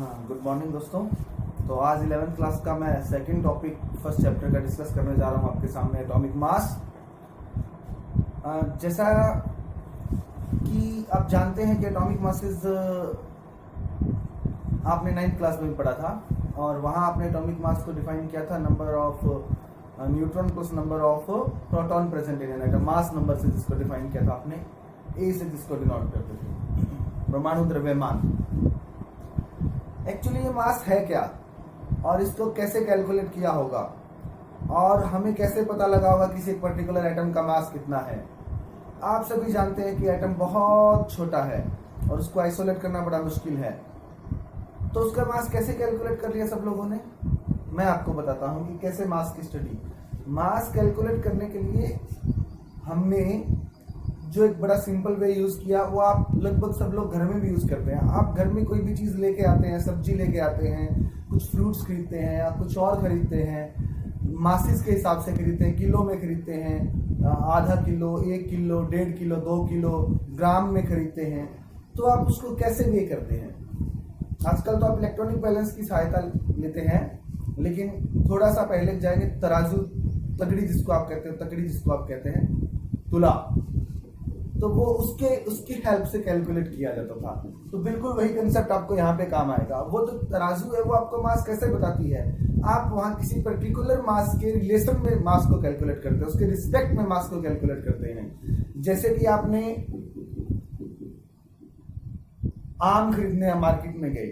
हाँ, good morning दोस्तों। तो आज 11th क्लास का मैं सेकंड टॉपिक फर्स्ट चैप्टर का डिस्कस करने जा रहा हूँ आपके सामने, एटॉमिक मास। जैसा कि आप जानते हैं कि एटॉमिक मासेस आपने 9th क्लास में भी पढ़ा था, और वहाँ आपने एटॉमिक मास को डिफाइन किया था number of neutron plus number of proton present in an atom, mass number से जिसको डिफाइन किया था आपने, ए से जिसको डिनोट करते थे, परमाणु द्रव्यमान। एक्चुअली ये मास है क्या और इसको कैसे कैलकुलेट किया होगा और हमें कैसे पता लगा होगा किसी पर्टिकुलर एटम का मास कितना है। आप सभी जानते हैं कि एटम बहुत छोटा है और उसको आइसोलेट करना बड़ा मुश्किल है। तो उसका मास कैसे कैलकुलेट कर लिया सब लोगों ने, मैं आपको बताता हूं कि कैसे मास की स्टडी। मास कैलकुलेट करने के लिए हमने जो एक बड़ा सिंपल वे यूज किया वो आप लगभग सब लोग घर में भी यूज करते हैं। आप घर में कोई भी चीज लेके आते हैं, सब्जी लेके आते हैं, कुछ फ्रूट्स खरीदते हैं या कुछ और खरीदते हैं, मासिस के हिसाब से खरीदते हैं, किलो में खरीदते हैं, आधा किलो, 1 किलो, 1.5 किलो, 2 किलो, ग्राम में खरीदते हैं। तो आप उसको कैसे वे करते हैं? आजकल तो आप इलेक्ट्रॉनिक बैलेंस की सहायता लेते हैं, लेकिन थोड़ा सा पहले जाएंगे, तराजू, तगड़ी जिसको आप कहते हैं, तगड़ी जिसको आप कहते हैं, तुला, तो वो उसकी हेल्प से कैलकुलेट किया जाता था। तो बिल्कुल वही कंसेप्ट आपको यहाँ पे काम आएगा। वो तो तराजू है, वो आपको मास कैसे बताती है? आप वहाँ किसी पर्टिकुलर मास के रिलेशन में मास को कैलकुलेट करते हैं, उसके रिस्पेक्ट में मास को कैलकुलेट करते हैं। जैसे कि आपने आम खरीदने मार्केट में गए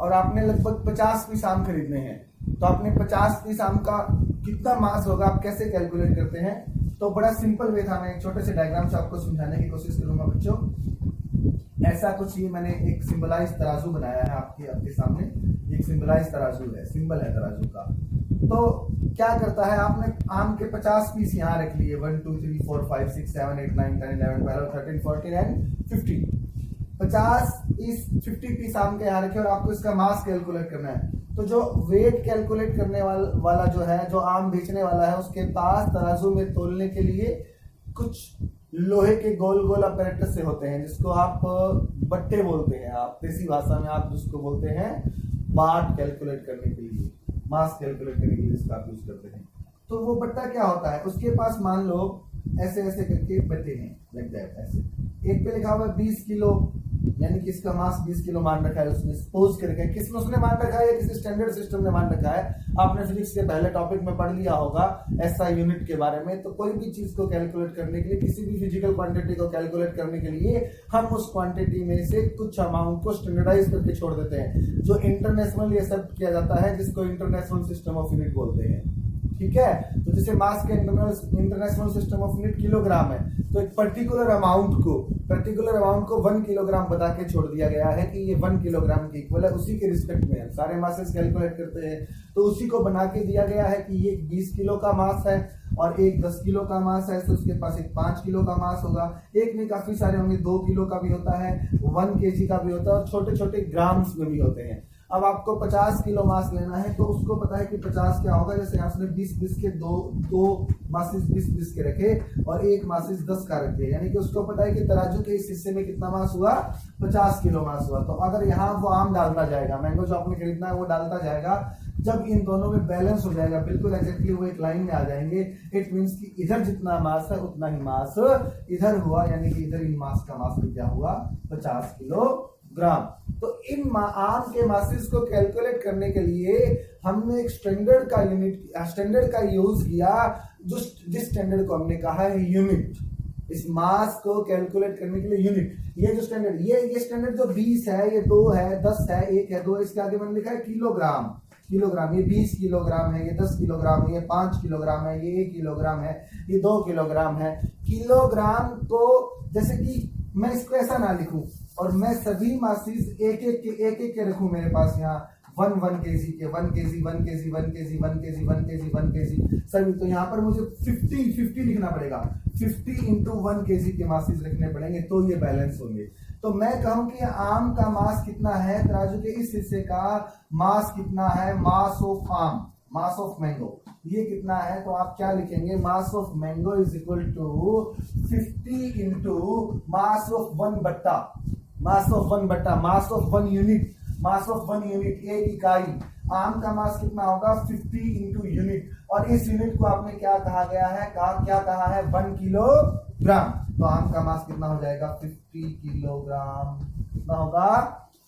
और आपने लगभग 50 पीस आम खरीदने हैं, तो आपने 50 पीस आम का कितना मास होगा आप कैसे कैलकुलेट करते हैं? तो बड़ा सिंपल वे था। मैं एक छोटे से डायग्राम से आपको समझाने की कोशिश करूंगा बच्चों। ऐसा कुछ ही मैंने एक सिंबलाइज तराजू बनाया है आपके सामने। एक सिंबलाइज तराजू है, सिंबल है तराजू का। तो क्या करता है, आपने आम के 50 पीस यहाँ रख लिए, 1 2 3 4 5 6 7 8 9 10 11 12 13 14 एंड 15। 50 पीस आम के यहाँ रखे और आपको इसका मास कैलकुलेट करना है। तो जो वेट कैलकुलेट करने वाला जो है, जो आम बेचने वाला है, उसके पास तराजू में तोलने के लिए कुछ लोहे के गोल गोल अपैरेटस से होते हैं, जिसको आप बट्टे बोलते हैं, आप देसी भाषा में आप जिसको बोलते हैं बाट कैलकुलेट करने के लिए, मास कैलकुलेट करने के लिए जिसका आप यूज करते हैं। तो वो बट्टा क्या होता है, उसके पास मान लो ऐसे ऐसे करके बट्टे हैं, लाइक दैट, ऐसे एक पे लिखा हुआ है 20 किलो, यानी कि इसका मास 20 किलो मान रखा है उसने, सपोज करके किसने उसने मान रखा है, किसी स्टैंडर्ड सिस्टम ने मान रखा है। आपने फिजिक्स के पहले टॉपिक में पढ़ लिया होगा एसआई यूनिट के बारे में। तो कोई भी चीज को कैलकुलेट करने के लिए, किसी भी फिजिकल क्वांटिटी को कैलकुलेट करने के लिए हम उस क्वांटिटी में से कुछ अमाउंट को स्टैंडर्डाइज करके छोड़ देते हैं, जो इंटरनेशनली एक्सेप्ट किया जाता है, जिसको इंटरनेशनल सिस्टम ऑफ यूनिट बोलते हैं। ठीक है, तो जैसे मास के international system of unit kilogram है, तो एक पर्टिकुलर अमाउंट को 1 किलोग्राम बता के छोड़ दिया गया है कि ये 1 किलोग्राम के इक्वल है। उसी के रिस्पेक्ट में सारे मासेस कैलकुलेट करते हैं, तो उसी को बना के दिया गया है कि ये 20 किलो का मास है और एक 10 किलो का मास है, तो उसके पास एक 5 किलो का मास होगा। एक में काफी सारे होंगे, 2 किलो का भी होता है, 1 kg का भी होता है, और छोटे छोटे ग्राम्स में भी होते हैं। अब आपको 50 किलो मास लेना है, तो उसको पता है कि 50 क्या होगा। जैसे आपने 20 के दो मासिस 20 के रखे और एक मासिस 10 का रखे, यानी कि उसको पता है कि तराजू के इस हिस्से में कितना मास हुआ, 50 किलो मास हुआ। तो अगर यहाँ वो आम डालता जाएगा, मैंगो जो आपने खरीदना है वो डालता जाएगा, जब इन दोनों में बैलेंस हो जाएगा, बिल्कुल एग्जैक्टली वो एक लाइन में आ जाएंगे, इट मींस कि इधर जितना मास है उतना ही मास इधर हुआ, यानी कि इधर इन मास का मास क्या हुआ, 50 किलोग्राम। तो इन आम के मासेस को कैलकुलेट करने के लिए हमने एक स्टैंडर्ड का यूज किया, जिस स्टैंडर्ड को हमने कहा है यूनिट। इस मास को कैलकुलेट करने के लिए यूनिट, ये जो स्टैंडर्ड, ये स्टैंडर्ड जो 20 है, ये 2 है, 10 है, 1 है, 2, इसके आगे मैंने लिखा है किलोग्राम। ये 20 किलोग्राम है, ये 10 किलोग्राम है, ये 5 किलोग्राम है, ये 1 किलोग्राम है, ये 2 किलोग्राम है। किलोग्राम को, जैसे कि मैं इसको ऐसा ना लिखूं और मैं सभी मासिस एक के रखूं मेरे पास यहाँ 1 kg के, 1 kg, 1 kg, 1 kg, 1 kg, 1 kg, 1 kg सभी। तो यहाँ पर मुझे 50 लिखना पड़ेगा, 50 into 1 kg के मासिस लिखने पड़ेंगे, तो ये बैलेंस होंगे। तो मैं कहूं कि आम का मास कितना है, तराजू के इस हिस्से का मास कितना है, मास ऑफ आम, मास ऑफ मैंगो, ये कितना है? तो आप क्या लिखेंगे, mass of mango is equal to 50 into mass of 1 बट्टा, mass of 1 unit. Mass of 1 unit, एक इकाई। आम का मास कितना होगा 50 इंटू यूनिट, और इस यूनिट को आपने क्या कहा गया है, क्या कहा है 1 किलोग्राम। तो आम का मास कितना हो जाएगा 50 किलोग्राम, कितना होगा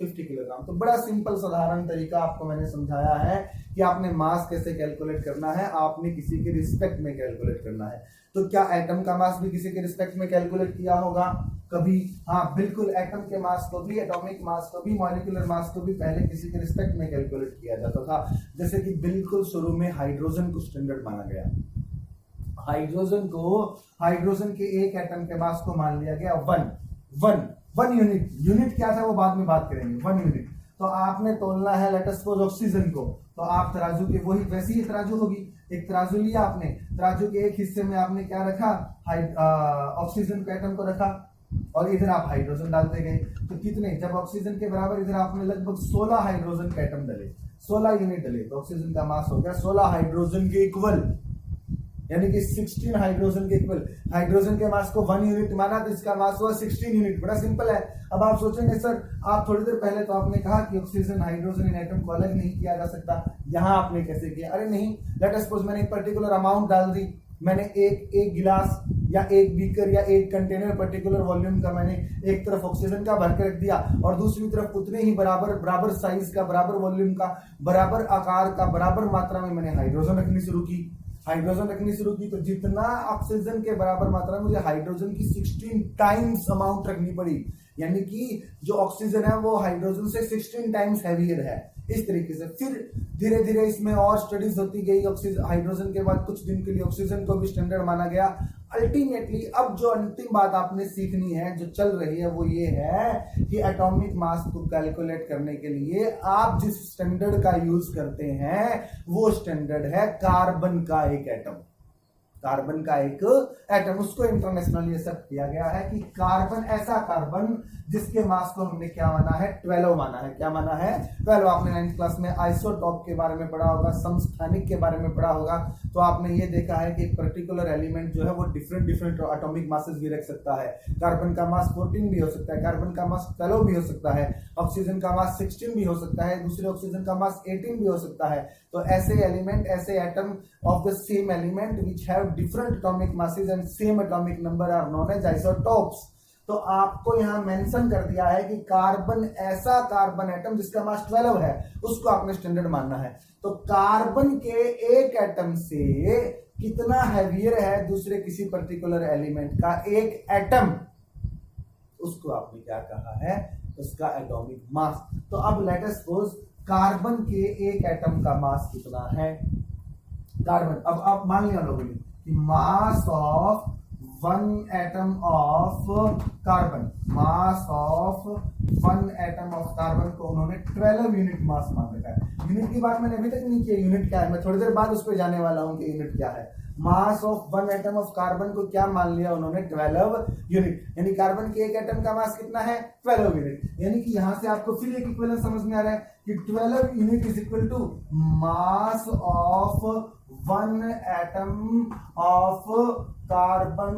50 किलोग्राम। तो बड़ा सिंपल साधारण तरीका आपको मैंने समझाया है कि आपने मास कैसे कैलकुलेट करना है, आपने किसी के रिस्पेक्ट में कैलकुलेट करना है। तो क्या एटम का मास भी किसी के रिस्पेक्ट में कैलकुलेट किया होगा कभी? हाँ बिल्कुल, एटम के मास को भी, एटॉमिक मास को भी, मॉलिक्यूलर मास को भी पहले किसी के रिस्पेक्ट में कैलकुलेट किया जाता था। जैसे कि बिल्कुल शुरू में हाइड्रोजन को स्टैंडर्ड माना गया। हाइड्रोजन के एक एटम के मास को मान लिया गया 1 यूनिट। यूनिट क्या था वो बाद में बात करेंगे। 1 यूनिट। तो आपने तोलना है लेट अस सपोज ऑक्सीजन को, तो आप तराजू के वही वैसी ही तराजू होगी, एक तराजू लिया आपने, तराजू के एक हिस्से में आपने क्या रखा, ऑक्सीजन के एटम को रखा, और इधर आप हाइड्रोजन डालते गए। तो कितने, जब ऑक्सीजन के बराबर इधर आपने लगभग 16 हाइड्रोजन के एटम डले, 16 यूनिट डले, तो ऑक्सीजन का मास हो गया 16 हाइड्रोजन के इक्वल, यानी कि 16 हाइड्रोजन के इक्वल। हाइड्रोजन के मास को 1 यूनिट माना तो इसका मास हुआ 16 यूनिट। बड़ा सिंपल है। अब आप सोचेंगे सर आप थोड़ी देर पहले तो आपने कहा कि ऑक्सीजन हाइड्रोजन इन एटम को अलग नहीं किया जा सकता, यहां आपने कैसे किया? अरे नहीं, लेट अस सपोज मैंने एक पर्टिकुलर अमाउंट डाल दी, मैंने एक गिलास या एक बीकर या एक कंटेनर पर्टिकुलर वॉल्यूम का मैंने एक तरफ ऑक्सीजन का भर के रख दिया, और दूसरी तरफ उतने ही बराबर साइज का, बराबर वॉल्यूम का, बराबर आकार का, बराबर मात्रा में मैंने हाइड्रोजन रखनी शुरू की। तो जितना ऑक्सीजन के बराबर मात्रा में मुझे हाइड्रोजन की 16 टाइम्स अमाउंट रखनी पड़ी, यानी कि जो ऑक्सीजन है वो हाइड्रोजन से 16 टाइम्स हैवियर है। इस तरीके से फिर धीरे धीरे इसमें और स्टडीज होती गई। ऑक्सीजन हाइड्रोजन के बाद कुछ दिन के लिए ऑक्सीजन को भी स्टैंडर्ड माना गया। अल्टीमेटली अब जो अंतिम बात आपने सीखनी है, जो चल रही है, वो ये है कि एटॉमिक मास को कैलकुलेट करने के लिए आप जिस स्टैंडर्ड का यूज करते हैं वो स्टैंडर्ड है कार्बन का एक एटम। उसको इंटरनेशनली एक्सेप्ट किया गया है कि कार्बन, ऐसा कार्बन जिसके मास को हमने क्या माना है 12 माना है। क्या माना है 12। आपने 9th क्लास में आइसोटॉप के बारे में पढ़ा होगा, समस्थानिक के बारे में पढ़ा होगा। तो आपने ये देखा है कि एक पर्टिकुलर एलिमेंट जो है वो डिफरेंट एटॉमिक मासेस भी रख सकता है। कार्बन का मास 14 भी हो सकता है, कार्बन का मास 12 भी हो सकता है, ऑक्सीजन का मास 16 भी हो सकता है, दूसरे ऑक्सीजन का मास 18 भी हो सकता है। तो ऐसे एलिमेंट, ऐसे atom of the same element which have different atomic masses and same atomic number are known as isotopes। तो आपको यहां मेंशन कर दिया है कि कार्बन, ऐसा कार्बन एटम जिसका मास 12 है, उसको आपने स्टैंडर्ड मानना है। तो कार्बन के एक एटम से कितना हैवियर है दूसरे किसी पर्टिकुलर एलिमेंट का एक एटम, उसको आपने क्या कहा है, उसका एटॉमिक मास। तो अब लेट अस सपोज कार्बन के एक एटम का मास कितना है। कार्बन, अब आप मान लिया लोगों ने कि mass of 1 atom of carbon, को उन्होंने 12 यूनिट मास मान रखा है। यूनिट की बात मैंने अभी तक नहीं की, यूनिट क्या है मैं थोड़ी देर बाद उस पर जाने वाला हूं कि यूनिट क्या है। मास ऑफ 1 एटम ऑफ कार्बन को क्या मान लिया उन्होंने 12 यूनिट, यानी कार्बन के एक एटम का मास कितना है 12 यूनिट। यानी कि यहां से आपको फिर एक इक्विवेलेंस समझ में आ रहा है कि 12 unit is equal to mass of 1 atom of carbon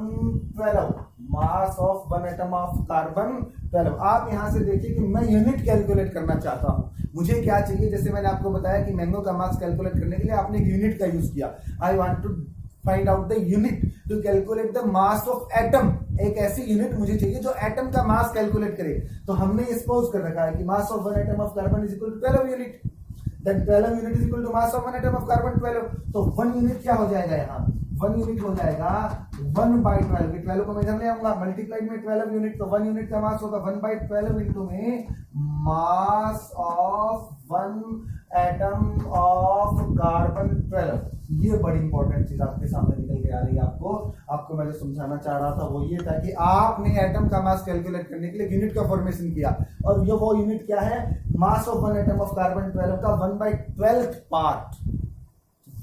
12, mass of 1 atom of carbon 12। आप यहां से देखिए कि मैं यूनिट कैलकुलेट करना चाहता हूं, मुझे क्या चाहिए। जैसे मैंने आपको बताया कि मैंगो का मास कैलकुलेट करने के लिए आपने एक यूनिट का यूज किया। I want to find out the unit to calculate the mass of atom. एक ऐसी यूनिट मुझे चाहिए जो एटम का मास कैलकुलेट करे। तो हमने सपोज कर रखा है कि mass of 1 atom of carbon is equal to 12 unit, then 12 unit is equal to mass of 1 atom of carbon 12। तो 1 यूनिट क्या हो जाएगा, यहाँ 1 यूनिट हो जाएगा 1/12। 12 को मैं इधर ले आऊंगा, मल्टीप्लाइड में 12 यूनिट, तो 1 यूनिट का मास होगा 1/12 इंटू में मास ऑफ 1 एटम ऑफ कार्बन 12। ये बड़ी इंपॉर्टेंट चीज आपके सामने निकल के आ रही है। आपको मैं जो समझाना चाह रहा था वो ये था कि आपने एटम का मास कैलकुलेट करने के लिए यूनिट का फॉर्मेशन किया, और ये वो यूनिट क्या है, मास ऑफ 1 एटम ऑफ कार्बन 12 का 1/12 पार्ट,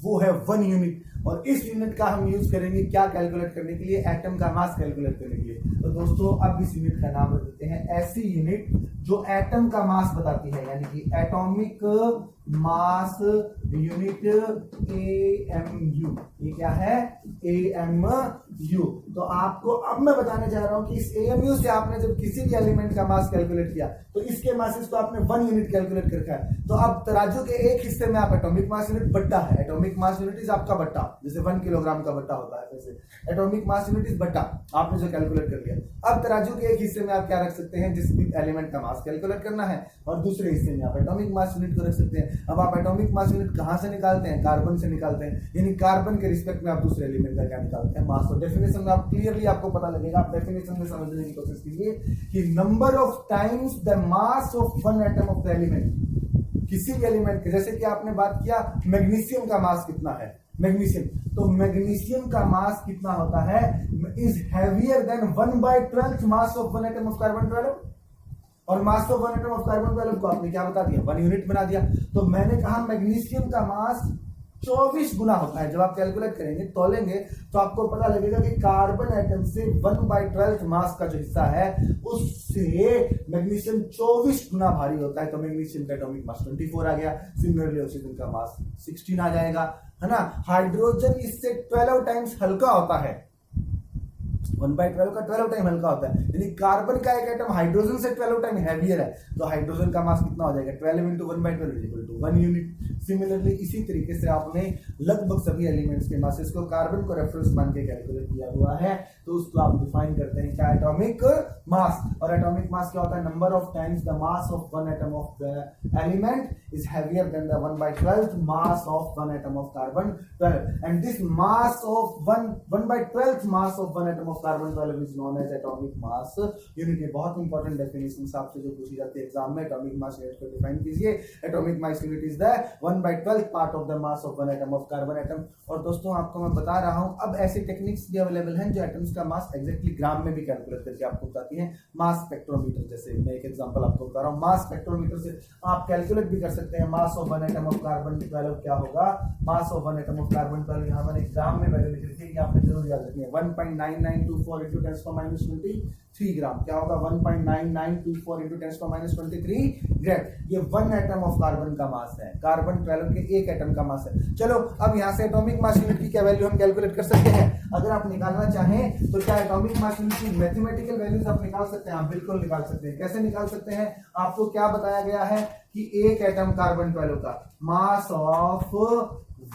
वो है 1 यूनिट। और इस यूनिट का हम यूज करेंगे क्या कैलकुलेट करने के लिए, एटम का मास कैलकुलेट करने के लिए। तो दोस्तों अब इस यूनिट का नाम रख देते हैं ऐसी यूनिट जो एटम का मास बताती है, यानी कि एटॉमिक मास यूनिट AMU, ये क्या है AMU। तो आपको अब मैं बताने जा रहा हूं कि इस AMU से आपने जब किसी भी एलिमेंट का मास कैलकुलेट किया तो इसके मासेस को आपने 1 यूनिट कैलकुलेट कर रखा है। तो अब तराजू के एक हिस्से में आप एटॉमिक मास यूनिट बट्टा है, एटॉमिक मास यूनिट इज आपका बट्टा, जैसे 1 किलोग्राम का बट्टा होता है वैसे एटॉमिक मास यूनिट इज बट्टा आपने जो कैलकुलेट कर लिया। अब तराजू के एक हिस्से में आप क्या रख सकते हैं, जिस भी एलिमेंट का मास कैलकुलेट करना है, और दूसरे हिस्से में आप एटॉमिक मास यूनिट को रख सकते हैं। अब आप एटॉमिक मास यूनिट कहां से निकालते हैं, कार्बन से निकालते हैं, यानी कार्बन के रिस्पेक्ट में आप दूसरे एलिमेंट का क्या निकालते हैं, मास। तो डेफिनेशन में आप क्लियरली आपको पता लगेगा, आप डेफिनेशन में समझने की कोशिश कीजिए कि number of times the mass of one atom of the element, किसी भी एलिमेंट के, जैसे कि आपने बात किया मैग्नीशियम का मास कितना है, मैग्नीशियम, तो मैग्नीशियम का मास कितना होता है, is heavier then 1/12 mass of one atom of carbon 12, और मास of one atom of carbon 12 को आपने क्या बता दिया, 1 यूनिट बना दिया। तो मैंने कहा मैग्नीशियम का मास 24 गुना होता है। जब आप कैलकुलेट करेंगे, तोलेंगे, तो आपको पता लगेगा कि कार्बन एटम से 1/12 मास का जो हिस्सा है उससे मैग्नीशियम 24 गुना भारी होता है। तो मैग्नीशियम का एटॉमिक मास 24 आ गया। सिमिलरली ऑक्सीजन का मास 16 आ जाएगा, है ना। हाइड्रोजन इससे 12 टाइम्स हल्का होता है, 1/12 का 12 टाइम हल्का होता है, यानी कार्बन का एक एटम हाइड्रोजन से 12 टाइम हैवियर है। तो हाइड्रोजन का मास कितना हो जाएगा, 12 into 1/12 equal to 1 unit. Similarly इसी तरीके से आपने लगभग सभी एलिमेंट्स के मासेस को कार्बन को रेफरेंस मान के कैलकुलेट किया हुआ है, तो उसको आप डिफाइन करते हैं क्या, एटॉमिक मास। और एटॉमिक मास क्या होता है, number of times the mass of one atom of the element is heavier than the 1/12 mass of one atom of carbon 12, and this mass of 1/12 mass of one atom of carbon 12 is known as atomic mass unit. ये बहुत important definition आपसे जो पूछी जाती है exam में, atomic mass unit को define कीजिए। Atomic mass unit is the 1/12 part of the mass of one atom of carbon atom. और दोस्तों आपको मैं बता रहा हूं, अब ऐसी टेक्निक्स भी अवेलेबल हैं जो एटम्स का मास एग्जैक्टली ग्राम में भी कैलकुलेट करके आपको बताती हैं। मास स्पेक्ट्रोमीटर, जैसे मैं एक एग्जांपल आपको बता रहा हूं, मास स्पेक्ट्रोमीटर से आप कैलकुलेट भी कर सकते हैं मास of one atom of carbon 12 क्या होगा। मास of one atom of carbon 12 यहां मैंने ग्राम में वैल्यू लिख रखी है, आपने जरूर याद रखनी है। 1.9924 into 10⁻23 ग्राम क्या होगा, 1.9924 into 10⁻23 ग्राम। ये 1 एटम ऑफ कार्बन का मास है, कार्बन 12 के एक एटम का मास है। चलो अब यहां से एटॉमिक मास यूनिट की क्या वैल्यू हम कैलकुलेट कर सकते हैं, अगर आप निकालना चाहें तो क्या एटॉमिक मास यूनिट की मैथमेटिकल वैल्यूज आप निकाल सकते हैं, आप बिल्कुल निकाल सकते हैं। कैसे निकाल सकते हैं, आपको क्या बताया गया है कि एक एटम कार्बन 12 का मास of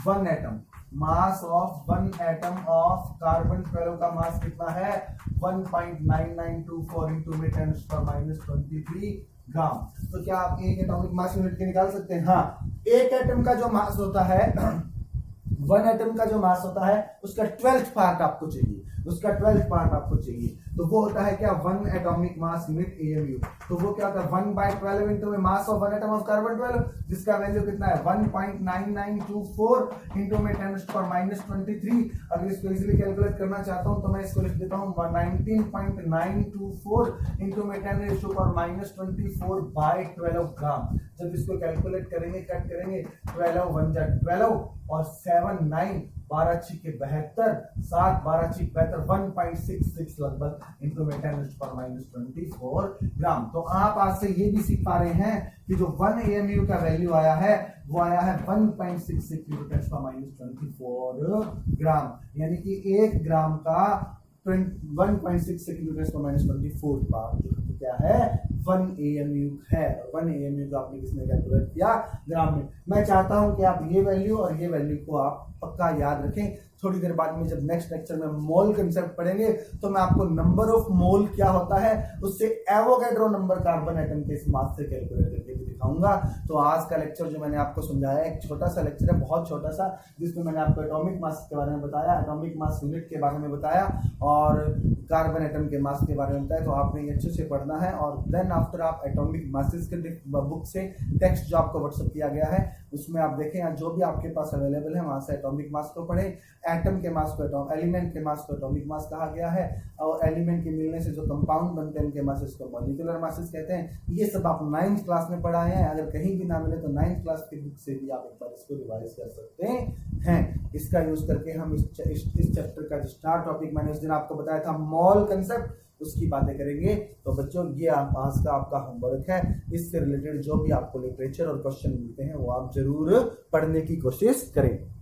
one atom, mass of one atom of carbon 12 का मास कितना है, 1.9924 into 10⁻23 ग्राम। तो क्या आप एक एटॉमिक मास यूनिट के निकाल सकते हैं, हाँ। एक एटम का जो मास होता है, वन एटम का जो मास होता है उसका 12th पार्ट आपको चाहिए, उसका 12th पार्ट आपको चाहिए। तो वो होता है क्या, 1 एटॉमिक मास यूनिट AMU। तो वो क्या होता है, 1/12 into mass of one atom of carbon 12, जिसका वैल्यू कितना है 1.9924 इंटू में 10⁻23। अगर इसको इजीली कैलकुलेट करना चाहता हूं तो मैं इसको लिख देता हूं 19.924 इंटू में 10⁻24/12 ग्राम। जब इसको कैलकुलेट करेंगे, कट करेंगे, 12 1 जा 12 और 7 9 12 छिके 72, 7 12 छिक 72, 1.66 लगभग इंटू में 10⁻24 ग्राम। तो आप आज से ये भी सीख पा रहे हैं कि जो 1 AMU का वैल्यू आया है वो आया है 1.66 इंटू 10⁻24 ग्राम, यानी कि 1 ग्राम का 1.66 इंटू 10⁻24 पार्ट जो क्या है 1 AMU है। 1 AMU जो आपने किसने कैलकुलेट किया, ग्राम में। मैं चाहता हूं कि आप ये वैल्यू और ये वैल्यू को आप पक्का याद रखें। थोड़ी देर बाद में जब नेक्स्ट लेक्चर में मोल कंसेप्ट पढ़ेंगे तो मैं आपको नंबर ऑफ मोल क्या होता है उससे एवोगैड्रो नंबर कार्बन एटम के इस मास से कैलकुलेट करके भी दिखाऊंगा। तो आज का लेक्चर जो मैंने आपको समझाया एक छोटा सा लेक्चर है, बहुत छोटा सा, जिसमें मैंने आपको एटॉमिक मास के बारे में बताया, एटॉमिक मास यूनिट के बारे में बताया और कार्बन एटम के मास के बारे में बताया। तो आपने ये अच्छे से पढ़ना है और देन आफ्टर आप एटॉमिक मासेस के बुक से टेक्स्ट जो आपको व्हाट्सएप किया गया है उसमें आप देखें, जो भी आपके पास अवेलेबल है वहां से एटॉमिक मास को पढ़ें। एटम के मास को एलिमेंट के मास को एटॉमिक मास कहा गया है और एलिमेंट के मिलने से जो कंपाउंड बनते हैं उनके मासेस को मॉलिक्यूलर मासेस कहते हैं। ये सब आप 9th क्लास में पढ़ाए हैं, अगर कहीं भी ना मिले तो 9th क्लास की बुक से भी आप एक बार इसको रिवाइज कर सकते हैं। इसका यूज करके हम इस चैप्टर का जो स्टार टॉपिक मैंने उस दिन आपको बताया था मॉल कंसेप्ट, उसकी बातें करेंगे। तो बच्चों ये आज का आपका होमवर्क है। इससे रिलेटेड जो भी आपको लिटरेचर और क्वेश्चन मिलते हैं वो आप जरूर पढ़ने की कोशिश करें।